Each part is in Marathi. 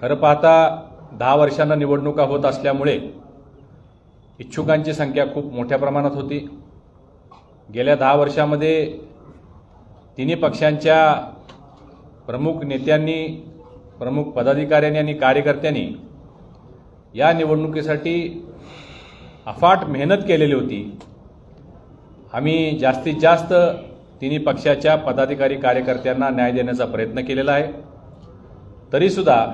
खरं पाहता 10 वर्षांना निवडणुका होत असल्यामुळे इच्छुकांची संख्या खूप मोठ्या प्रमाणात होती। गेल्या 10 वर्षांमध्ये तिन्ही पक्षांच्या प्रमुख नेत्यांनी, प्रमुख पदाधिकाऱ्यांनी आणि कार्यकर्त्यांनी या निवडणुकीसाठी अफाट मेहनत केलेली होती। आम्ही जास्तीत जास्त तिन्ही पक्षाच्या पदाधिकारी कार्यकर्त्यांना न्याय देण्याचा प्रयत्न केलेला आहे। तरीसुद्धा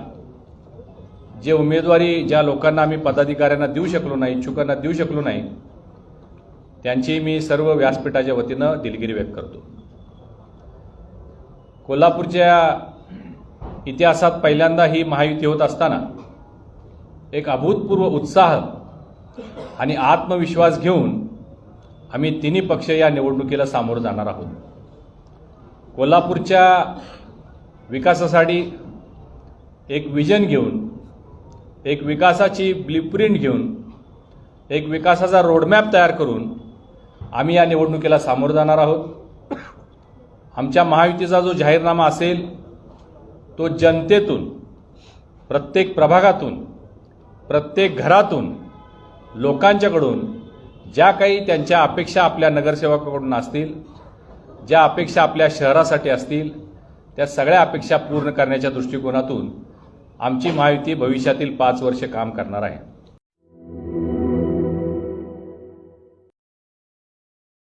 जे उमेदवारी ज्या लोकांना आम्ही पदाधिकाऱ्यांना देऊ शकलो नाही, इच्छुकांना देऊ शकलो नाही, त्यांची मी सर्व व्यासपीठाच्या वतीनं दिलगिरी व्यक्त करतो। कोल्हापूरच्या इतिहासात पहिल्यांदा ही महायुती होत असताना एक अभूतपूर्व उत्साह आणि आत्मविश्वास घेऊन आम्ही तिन्ही पक्ष या निवडणुकीला सामोरं जाणार आहोत। कोल्हापूरच्या विकासासाठी एक विजन घेऊन, एक विकासाची ब्लूप्रिंट घेऊन, एक विकासाचा रोडमॅप तयार करून आम्ही या निवडणुकीला सामोरं जाणार आहोत। आमच्या महायुतीचा जो जाहीरनामा असेल तो जनतेतून, प्रत्येक प्रभागातून, प्रत्येक घरातून, लोकांच्याकडून ज्या काही त्यांच्या अपेक्षा आपल्या नगरसेवकाकडून असतील, ज्या अपेक्षा आपल्या शहरासाठी असतील, त्या सगळ्या अपेक्षा पूर्ण करण्याच्या दृष्टिकोनातून आमची महायुती भविष्यातील 5 वर्ष काम करणार आहे।